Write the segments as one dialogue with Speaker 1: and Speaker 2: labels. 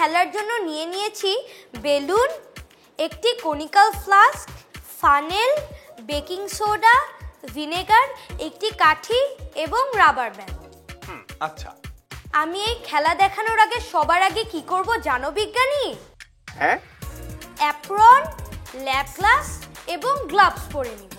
Speaker 1: খেলার জন্য নিয়ে নিয়েছি বেলুন, একটি conical flask, funnel, baking soda, vinegar, একটি কাঠি এবং রাবার ব্যান্ড।
Speaker 2: আচ্ছা,
Speaker 1: আমি এই খেলা দেখানোর আগে সবার আগে কি করব জানো বিজ্ঞানী?
Speaker 2: হ্যাঁ,
Speaker 1: অ্যাপ্রন, ল্যাব গ্লাস এবং গ্লাভস পরে নিব।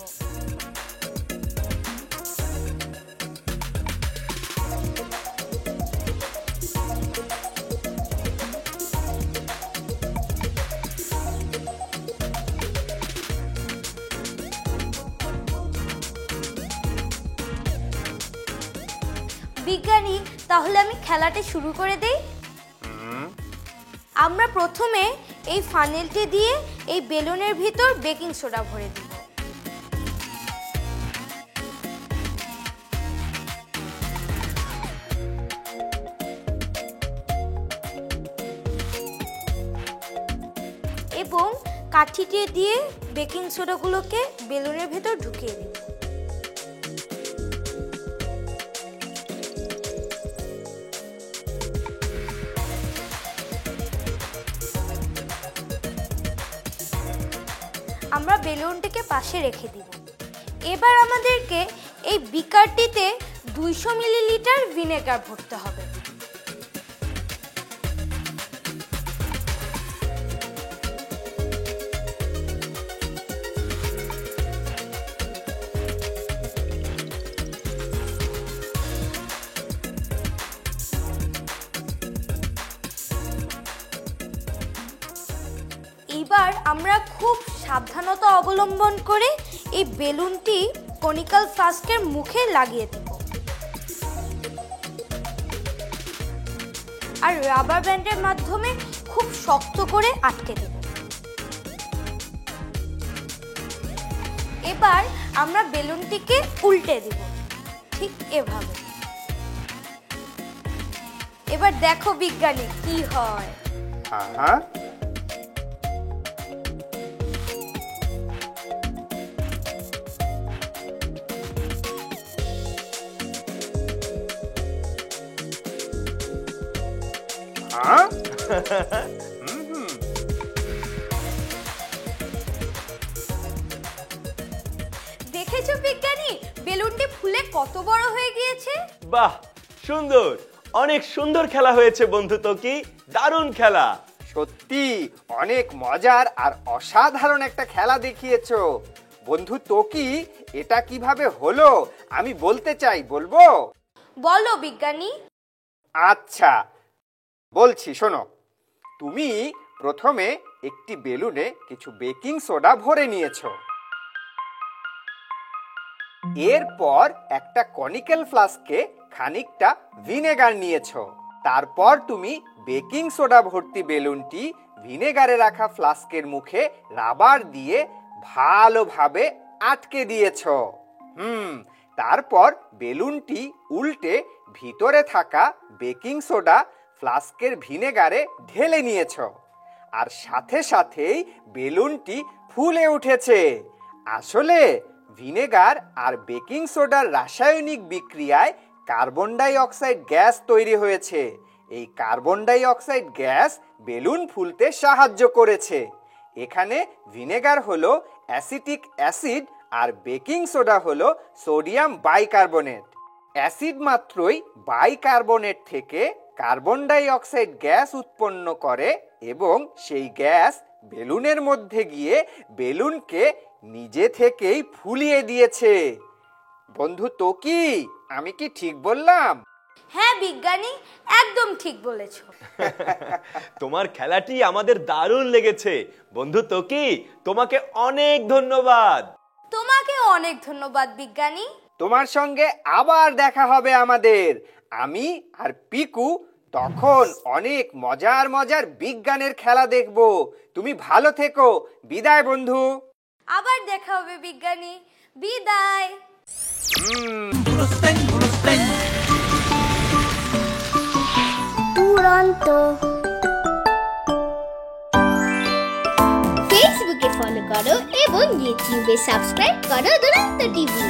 Speaker 1: বিজ্ঞানী, তাহলে আমি খেলাটি শুরু করে দেই। আমরা প্রথমে এই ফানেলটি দিয়ে এই বেলুনের ভিতর বেকিং সোডা ভরে দিব। এবং কাঠিটি দিয়ে বেকিং সোডাগুলোকে বেলুনের ভিতর ঢুকিয়ে দিব। আমরা বেলুনটিকে পাশে রেখে দিব। এবার আমাদেরকে এই বিকারটিতে 200 মিলিলিটার ভিনেগার ভরতে হবে। এবার আমরা খুব সাবধানতা অবলম্বন করে এই বেলুনটি কনিক্যাল ফ্লাস্কের মুখে লাগিয়ে দেব আর রাবার ব্যান্ডের মাধ্যমে খুব শক্ত করে আটকে দেব। এবার আমরা বেলুনটিকে উল্টে দেব, ঠিক এভাবে। এবার দেখো বিজ্ঞানী কি হয়। দেখেছো বিজ্ঞানী, বেলুনটি ফুলে কত বড় হয়ে গিয়েছে?
Speaker 3: বাহ, সুন্দর, অনেক সুন্দর খেলা হয়েছে বন্ধু তোকি, দারুণ খেলা।
Speaker 2: সত্যি অনেক মজার আর অসাধারণ একটা খেলা দেখিয়েছো বন্ধু তোকি। এটা কিভাবে হলো আমি বলতে চাই, বলবো?
Speaker 1: বলো বিজ্ঞানী।
Speaker 2: আচ্ছা বলছি, শোনো। তুমি প্রথমে একটি বেলুনে কিছু বেকিং সোডা ভরে নিয়েছো। এরপর একটা কনিক্যাল ফ্লাস্কে খানিকটা ভিনেগার নিয়েছো। তারপর তুমি বেকিং সোডা ভর্তি বেলুনটি ভিনেগারে রাখা ফ্লাস্কের মুখে রাবার দিয়ে ভালোভাবে আটকে দিয়েছো। তারপর বেলুনটি উল্টে ভিতরে থাকা বেকিং সোডা ফ্লাস্কের ভিনেগারে ঢেলে নিয়েছো। আর সাথে সাথেই বেলুনটি ফুলে উঠেছে। আসলে ভিনেগার আর বেকিং সোডার রাসায়নিক বিক্রিয়ায় কার্বন ডাই অক্সাইড গ্যাস তৈরি হয়েছে। এই carbon die oxide gas balloon ফুলতে সাহায্য করেছে। এখানে ভিনেগার হলো অ্যাসিটিক অ্যাসিড আর বেকিং সোডা হলো সোডিয়াম বাইকার্বনেট। অ্যাসিড মাত্রই বাইকার্বনেট থেকে কার্বন ডাই অক্সাইড গ্যাস উৎপন্ন করে এবং সেই গ্যাস বেলুনের মধ্যে গিয়ে বেলুনকে নিজে থেকেই ফুলিয়ে দিয়েছে। বন্ধু তোকি, আমি কি ঠিক বললাম?
Speaker 1: হ্যাঁ বিজ্ঞানী, একদম ঠিক বলেছো।
Speaker 3: তোমার খেলাটি আমাদের দারুণ লেগেছে বন্ধু তোকি, তোমাকে অনেক ধন্যবাদ।
Speaker 1: তোমাকে অনেক ধন্যবাদ বিজ্ঞানী।
Speaker 2: তোমার সঙ্গে আবার দেখা হবে আমাদের। আমি আর পিকু তখন অনেক মজার মজার বিজ্ঞানের খেলা দেখব। তুমি ভালো থেকো। বিদায় বন্ধু।
Speaker 1: আবার দেখা হবে বিজ্ঞানী। বিদায়।
Speaker 4: দুরন্ত। ফেসবুকে ফলো করো এবং ইউটিউবে সাবস্ক্রাইব করো দুরন্ত টিভি।